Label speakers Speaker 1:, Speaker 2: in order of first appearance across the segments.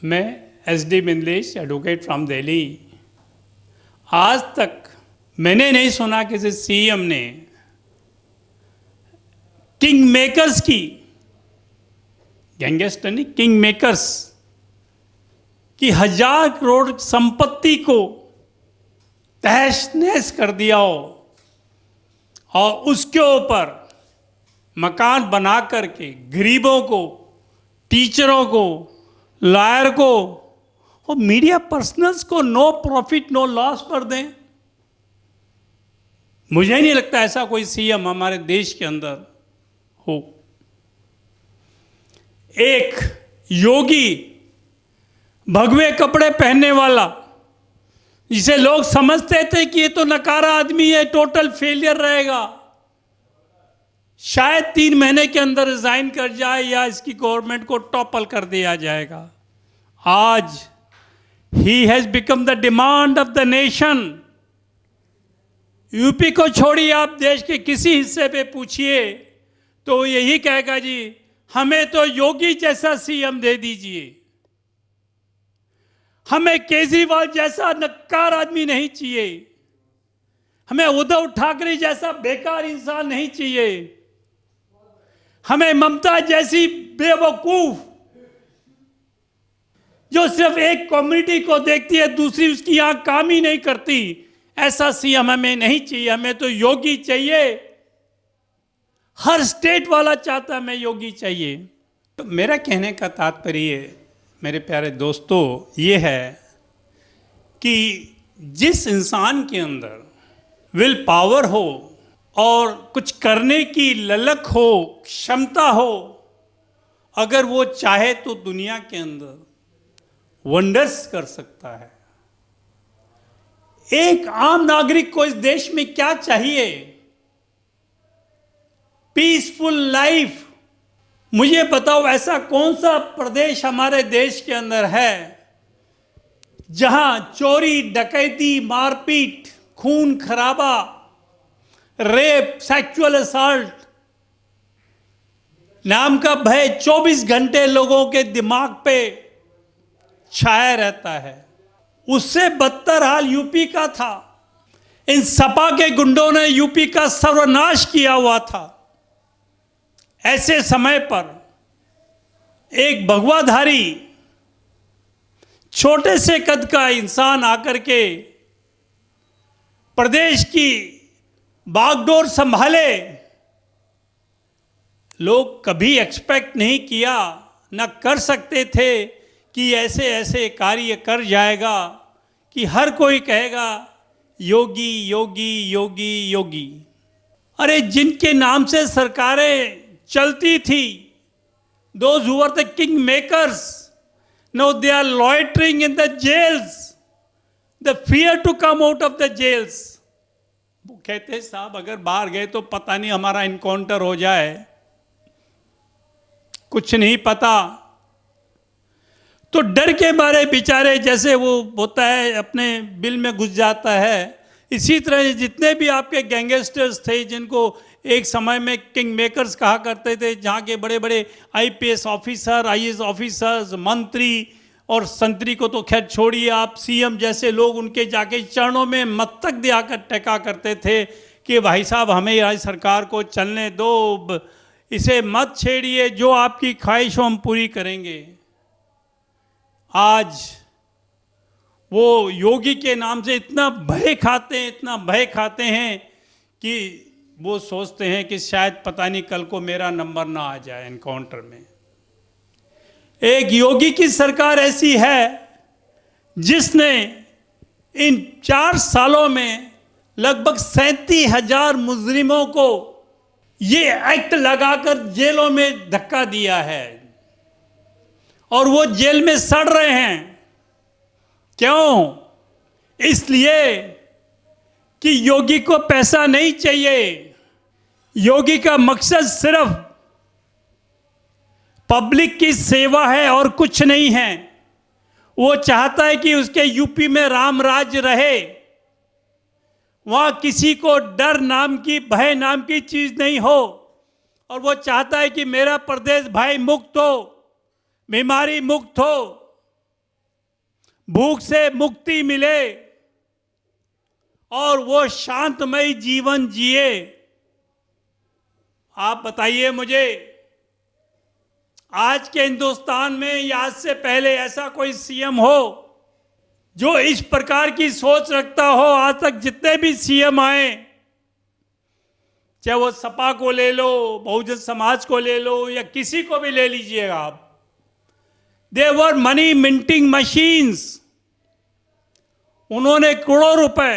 Speaker 1: मैं SD मिंदलेश, advocate from Delhi. आज तक मैंने नहीं सुना किसी सीएम ने किंग मेकर्स की, गैंगस्टर नहीं, किंग मेकर्स की 1000 करोड़ संपत्ति को तहस नहस कर दिया हो और उसके ऊपर मकान बना करके गरीबों को, टीचरों को, लॉयर को और मीडिया पर्सनल्स को नो प्रॉफिट नो लॉस पर दें। मुझे नहीं लगता ऐसा कोई सीएम हमारे देश के अंदर हो। एक योगी भगवे कपड़े पहनने वाला, जिसे लोग समझते थे कि ये तो नकारा आदमी है, टोटल फेलियर रहेगा, शायद 3 महीने के अंदर रिजाइन कर जाए या इसकी गवर्नमेंट को टॉपल कर दिया जाएगा। आज he has become the demand of the nation. UP को छोड़िए, आप देश के किसी हिस्से पे पूछिए तो यही कहेगा, जी हमें तो योगी जैसा सीएम दे दीजिए, हमें केजरीवाल जैसा नक्कार आदमी नहीं चाहिए, हमें उद्धव ठाकरे जैसा बेकार इंसान नहीं चाहिए, हमें ममता जैसी बेवकूफ जो सिर्फ एक कम्युनिटी को देखती है, दूसरी उसकी यहां काम ही नहीं करती, ऐसा सीएम हमें नहीं चाहिए। हमें तो योगी चाहिए। हर स्टेट वाला चाहता है, हमें योगी चाहिए। तो मेरा कहने का तात्पर्य मेरे प्यारे दोस्तों ये है कि जिस इंसान के अंदर विल पावर हो और कुछ करने की ललक हो, क्षमता हो, अगर वो चाहे तो दुनिया के अंदर वंडर्स कर सकता है। एक आम नागरिक को इस देश में क्या चाहिए? Peaceful life. मुझे बताओ, ऐसा कौन सा प्रदेश हमारे देश के अंदर है जहां चोरी, डकैती, मारपीट, खून खराबा, रेप, सेक्सुअल असॉल्ट नाम का भय 24 घंटे लोगों के दिमाग पे छाया रहता है? उससे बदतर हाल यूपी का था। इन सपा के गुंडों ने यूपी का सर्वनाश किया हुआ था। ऐसे समय पर एक भगवाधारी छोटे से कद का इंसान आकर के प्रदेश की बागडोर संभाले। लोग कभी एक्सपेक्ट नहीं किया, न कर सकते थे कि ऐसे ऐसे कार्य कर जाएगा कि हर कोई कहेगा योगी योगी योगी योगी। अरे जिनके नाम से सरकारें चलती थी, those who were the king makers, now they are loitering in the jails, the fear to come out of the jails। वो कहते हैं साहब अगर बाहर गए तो पता नहीं हमारा इनकाउंटर हो जाए, कुछ नहीं पता। तो डर के मारे बेचारे, जैसे वो होता है अपने बिल में घुस जाता है, इसी तरह जितने भी आपके गैंगस्टर्स थे जिनको एक समय में किंग मेकर्स कहा करते थे, जहाँ के बड़े बड़े IPS ऑफिसर, IAS ऑफिसर्स, मंत्री और संतरी को तो खैर छोड़िए, आप सीएम जैसे लोग उनके जाके चरणों में मस्तक दियाकर टेका करते थे कि भाई साहब हमें आज सरकार को चलने दो, इसे मत छेड़िए, जो आपकी ख्वाहिश हो हम पूरी करेंगे। आज वो योगी के नाम से इतना भय खाते हैं, इतना भय खाते हैं कि वो सोचते हैं कि शायद पता नहीं कल को मेरा नंबर ना आ जाए एनकाउंटर में। एक योगी की सरकार ऐसी है जिसने इन 4 सालों में लगभग 37,000 मुजरिमों को ये एक्ट लगाकर जेलों में धक्का दिया है और वो जेल में सड़ रहे हैं। क्यों? इसलिए कि योगी को पैसा नहीं चाहिए। योगी का मकसद सिर्फ पब्लिक की सेवा है और कुछ नहीं है। वो चाहता है कि उसके यूपी में राम राज्य रहे, वहां किसी को डर नाम की, भय नाम की चीज नहीं हो, और वो चाहता है कि मेरा प्रदेश भय मुक्त हो, बीमारी मुक्त हो, भूख से मुक्ति मिले और वो शांतमय जीवन जिए। आप बताइए मुझे, आज के हिंदुस्तान में या आज से पहले ऐसा कोई सीएम हो जो इस प्रकार की सोच रखता हो? आज तक जितने भी सीएम आए, चाहे वो सपा को ले लो, बहुजन समाज को ले लो, या किसी को भी ले लीजिएगा आप, दे वर मनी मिंटिंग मशीन्स। उन्होंने करोड़ों रुपए,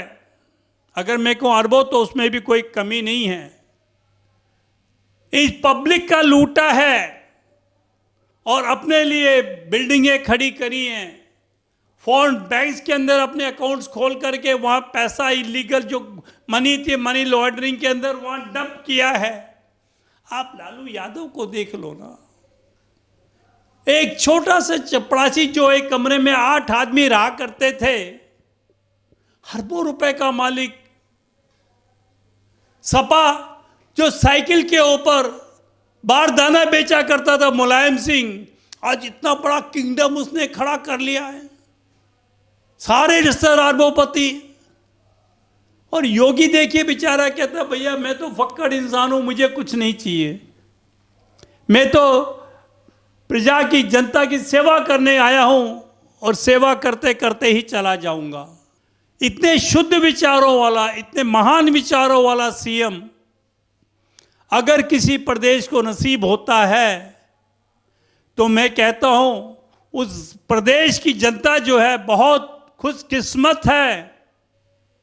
Speaker 1: अगर मैं कहूं अरबों तो उसमें भी कोई कमी नहीं है, इस पब्लिक का लूटा है और अपने लिए बिल्डिंगें खड़ी करी हैं। फॉरेन बैंक्स के अंदर अपने अकाउंट्स खोल करके वहां पैसा इलीगल जो मनी थी, मनी लॉन्ड्रिंग के अंदर वहां डंप किया है। आप लालू यादव को देख लो ना, एक छोटा सा चपरासी जो एक कमरे में 8 आदमी रहा करते थे, अरबों रुपए का मालिक। सपा जो साइकिल के ऊपर बारदाना बेचा करता था, मुलायम सिंह, आज इतना बड़ा किंगडम उसने खड़ा कर लिया है, सारे रिश्तेदार अरबोपति। और योगी देखिए बेचारा कहता, भैया मैं तो फक्कड़ इंसान हूं, मुझे कुछ नहीं चाहिए, मैं तो प्रजा की, जनता की सेवा करने आया हूं और सेवा करते करते ही चला जाऊंगा। इतने शुद्ध विचारों वाला, इतने महान विचारों वाला सीएम अगर किसी प्रदेश को नसीब होता है तो मैं कहता हूं उस प्रदेश की जनता जो है बहुत खुशकिस्मत है।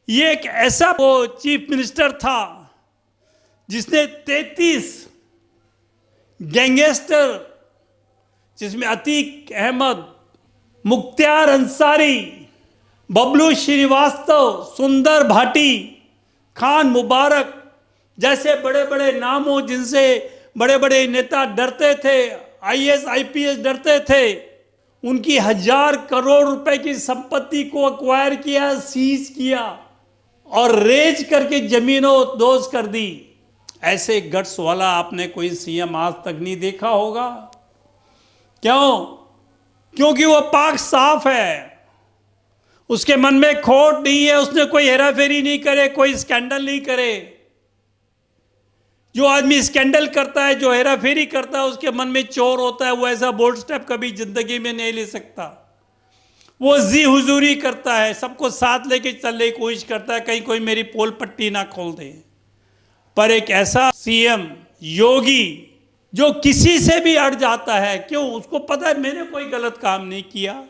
Speaker 1: ये एक ऐसा वो चीफ मिनिस्टर था जिसने 33 गैंगस्टर, जिसमें अतीक अहमद, मुख्तार अंसारी, बबलू श्रीवास्तव, सुंदर भाटी, खान मुबारक जैसे बड़े बड़े नाम हो, जिनसे बड़े बड़े नेता डरते थे, आईएएस आईपीएस डरते थे, उनकी 1000 करोड़ रुपए की संपत्ति को अक्वायर किया, सीज किया और रेज करके जमीनों दोज कर दी। ऐसे गट्स वाला आपने कोई सीएम आज तक नहीं देखा होगा। क्यों? क्योंकि वो पाक साफ है, उसके मन में खोट नहीं है, उसने कोई हेराफेरी नहीं करे, कोई स्कैंडल नहीं करे। जो आदमी स्कैंडल करता है, जो हेराफेरी करता है, उसके मन में चोर होता है, वो ऐसा बोल्ड स्टेप कभी जिंदगी में नहीं ले सकता। वो जी हुजूरी करता है, सबको साथ लेके चलने की कोशिश करता है, कहीं कोई मेरी पोल पट्टी ना खोल दे। पर एक ऐसा सीएम योगी जो किसी से भी अड़ जाता है, क्यों? उसको पता है मैंने कोई गलत काम नहीं किया,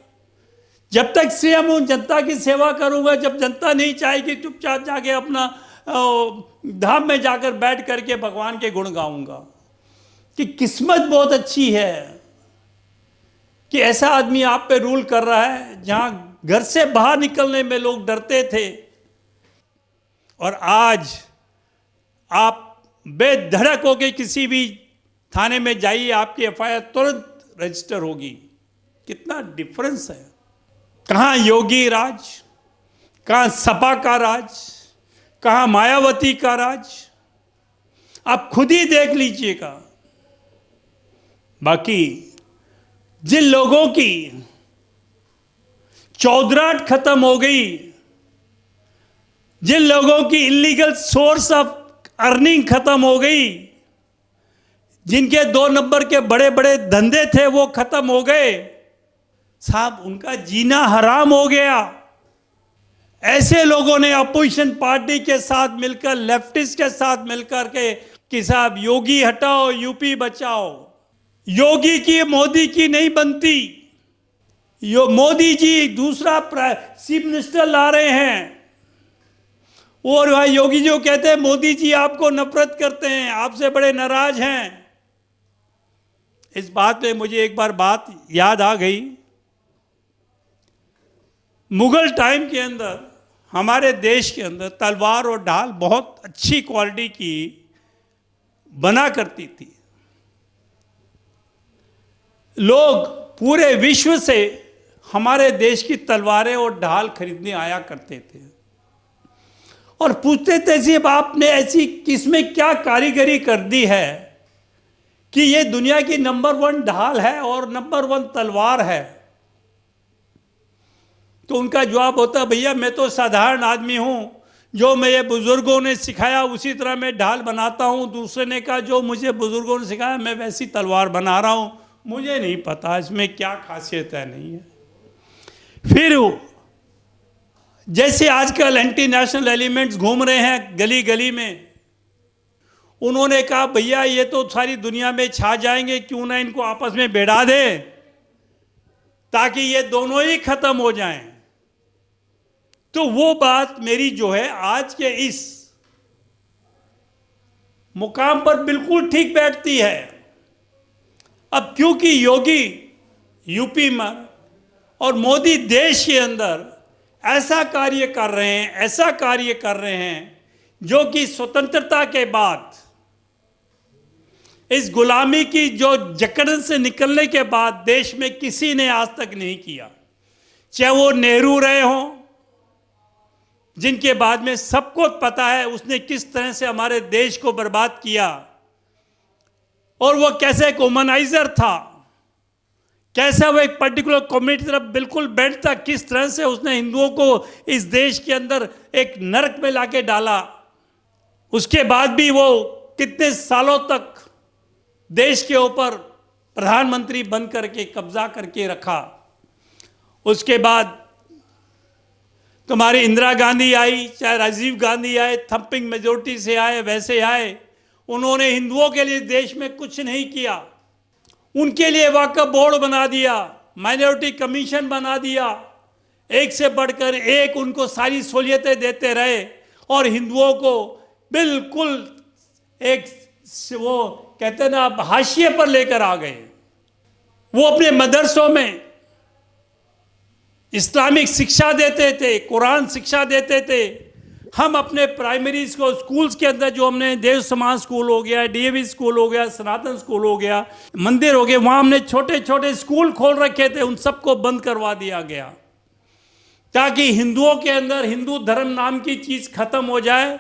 Speaker 1: जब तक सीएम हूं जनता की सेवा करूंगा, जब जनता नहीं चाहेगी चुपचाप जाके अपना धाम में जाकर बैठ करके भगवान के गुण गाऊंगा। कि किस्मत बहुत अच्छी है कि ऐसा आदमी आप पे रूल कर रहा है, जहां घर से बाहर निकलने में लोग डरते थे और आज आप बेधड़क होकर किसी भी थाने में जाइए, आपकी एफआईआर तुरंत रजिस्टर होगी। कितना डिफरेंस है। कहां योगी राज, कहां सपा का राज, कहां मायावती का राज, आप खुद ही देख लीजिएगा। बाकी जिन लोगों की चौधराहट खत्म हो गई, जिन लोगों की इलीगल सोर्स ऑफ अर्निंग खत्म हो गई, जिनके 2 नंबर के बड़े बड़े धंधे थे वो खत्म हो गए, साहब उनका जीना हराम हो गया। ऐसे लोगों ने अपोजिशन पार्टी के साथ मिलकर, लेफ्टिस्ट के साथ मिलकर के कि साहब योगी हटाओ, यूपी बचाओ। योगी की, मोदी की नहीं बनती। मोदी जी दूसरा चीफ मिनिस्टर ला रहे हैं और वह योगी जो कहते हैं मोदी जी आपको नफरत करते हैं, आपसे बड़े नाराज हैं। इस बात पे मुझे एक बार बात याद आ गई। मुगल टाइम के अंदर हमारे देश के अंदर तलवार और ढाल बहुत अच्छी क्वालिटी की बना करती थी। लोग पूरे विश्व से हमारे देश की तलवारें और ढाल खरीदने आया करते थे और पूछते थे साहब आपने ऐसी किसमें क्या कारीगरी कर दी है कि ये दुनिया की नंबर 1 ढाल है और नंबर 1 तलवार है। तो उनका जवाब होता, भैया मैं तो साधारण आदमी हूँ, जो मेरे बुजुर्गों ने सिखाया उसी तरह मैं ढाल बनाता हूँ। दूसरे ने कहा, जो मुझे बुजुर्गों ने सिखाया मैं वैसी तलवार बना रहा हूँ, मुझे नहीं पता इसमें क्या खासियत है नहीं है। फिर जैसे आजकल एंटी नेशनल एलिमेंट्स घूम रहे हैं गली गली में, उन्होंने कहा भैया ये तो सारी दुनिया में छा जाएंगे, क्यों ना इनको आपस में भिड़ा दे ताकि ये दोनों ही खत्म हो जाएं। तो वो बात मेरी जो है आज के इस मुकाम पर बिल्कुल ठीक बैठती है। अब क्योंकि योगी यूपी में और मोदी देश के अंदर ऐसा कार्य कर रहे हैं, ऐसा कार्य कर रहे हैं जो कि स्वतंत्रता के बाद इस गुलामी की जो जकड़न से निकलने के बाद देश में किसी ने आज तक नहीं किया। चाहे वो नेहरू रहे हों, जिनके बाद में सबको पता है उसने किस तरह से हमारे देश को बर्बाद किया, और वो कैसे एक ह्यूमनाइजर था, कैसे वो एक पर्टिकुलर कम्युनिटी तरफ बिल्कुल बैठता, किस तरह से उसने हिंदुओं को इस देश के अंदर एक नरक में लाके डाला। उसके बाद भी वो कितने सालों तक देश के ऊपर प्रधानमंत्री बन करके कब्जा करके रखा। उसके बाद तुम्हारी इंदिरा गांधी आई, चाहे राजीव गांधी आए, थंपिंग मेजोरिटी से आए, वैसे आए, उन्होंने हिंदुओं के लिए देश में कुछ नहीं किया। उनके लिए वक्फ बोर्ड बना दिया, माइनॉरिटी कमीशन बना दिया, एक से बढ़कर एक उनको सारी सहूलियतें देते रहे, और हिंदुओं को बिल्कुल एक वो कहते हैं ना हाशिए पर लेकर आ गए। वो अपने मदरसों में इस्लामिक शिक्षा देते थे, कुरान शिक्षा देते थे। हम अपने प्राइमरी स्कूल्स के अंदर जो हमने देव समाज स्कूल हो गया, डीएवी स्कूल हो गया, सनातन स्कूल हो गया, मंदिर हो गए, वहाँ हमने छोटे छोटे स्कूल खोल रखे थे, उन सबको बंद करवा दिया गया ताकि हिंदुओं के अंदर हिंदू धर्म नाम की चीज़ खत्म हो जाए,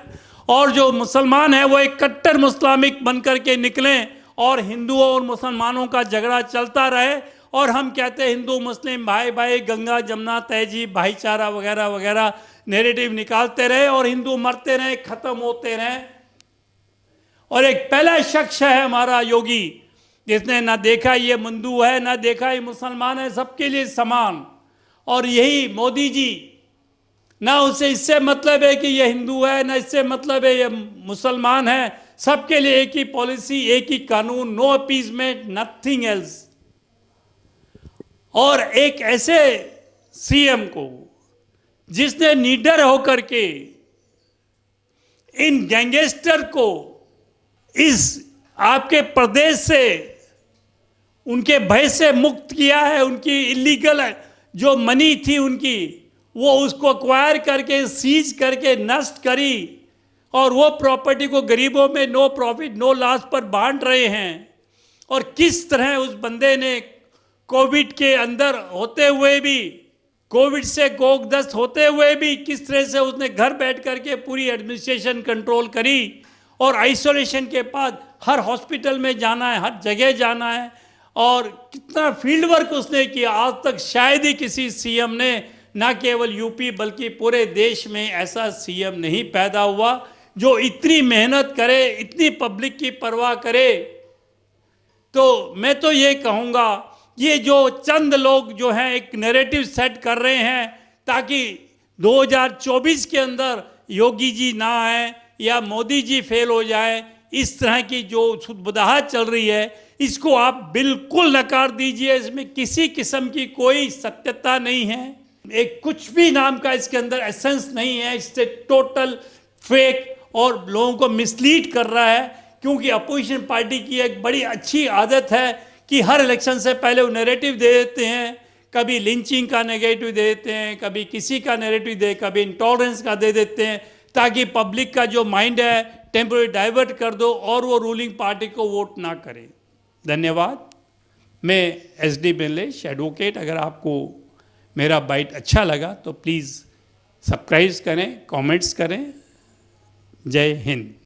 Speaker 1: और जो मुसलमान है वो एक कट्टर मुस्लिमिक बन करके निकलें और हिंदुओं और मुसलमानों का झगड़ा चलता रहे। और हम कहते हैं हिंदू मुस्लिम भाई भाई, गंगा जमुना तहजीब भाईचारा वगैरह वगैरह नैरेटिव निकालते रहे, और हिंदू मरते रहे, खत्म होते रहे। और एक पहला शख्स है हमारा योगी, जिसने ना देखा ये हिंदू है, ना देखा ये मुसलमान है, सबके लिए समान। और यही मोदी जी, ना उसे इससे मतलब है कि ये हिंदू है, ना इससे मतलब है ये मुसलमान है, सबके लिए एक ही पॉलिसी, एक ही कानून, नो अपीजमेंट, नथिंग एल्स। और एक ऐसे सीएम को जिसने निडर होकर के इन गैंगस्टर को इस आपके प्रदेश से उनके भय से मुक्त किया है, उनकी इलीगल जो मनी थी उनकी, वो उसको अक्वायर करके सीज करके नष्ट करी, और वो प्रॉपर्टी को गरीबों में नो प्रॉफिट नो लॉस पर बांट रहे हैं। और किस तरह उस बंदे ने कोविड के अंदर होते हुए भी, कोविड से कोकदस्त होते हुए भी, किस तरह से उसने घर बैठ करके पूरी एडमिनिस्ट्रेशन कंट्रोल करी, और आइसोलेशन के बाद हर हॉस्पिटल में जाना है, हर जगह जाना है, और कितना फील्ड वर्क उसने किया। आज तक शायद ही किसी सीएम ने, ना केवल यूपी बल्कि पूरे देश में ऐसा सीएम नहीं पैदा हुआ जो इतनी मेहनत करे, इतनी पब्लिक की परवाह करे। तो मैं तो ये कहूँगा, ये जो चंद लोग जो हैं एक नैरेटिव सेट कर रहे हैं ताकि 2024 के अंदर योगी जी ना आए या मोदी जी फेल हो जाए, इस तरह की जो सुदबुदाहट चल रही है, इसको आप बिल्कुल नकार दीजिए। इसमें किसी किस्म की कोई सत्यता नहीं है, एक कुछ भी नाम का इसके अंदर एसेंस नहीं है। इससे टोटल फेक और लोगों को मिसलीड कर रहा है, क्योंकि अपोजिशन पार्टी की एक बड़ी अच्छी आदत है कि हर इलेक्शन से पहले वो नैरेटिव दे देते हैं, कभी लिंचिंग का नेगेटिव दे देते हैं, कभी किसी का नैरेटिव दे, कभी इंटॉलरेंस का दे देते हैं, ताकि पब्लिक का जो माइंड है टेम्पोररी डाइवर्ट कर दो और वो रूलिंग पार्टी को वोट ना करे। धन्यवाद। मैं SD बिमलेश एडवोकेट। अगर आपको मेरा बाइट अच्छा लगा तो प्लीज़ सब्सक्राइब करें, कमेंट्स करें। जय हिंद।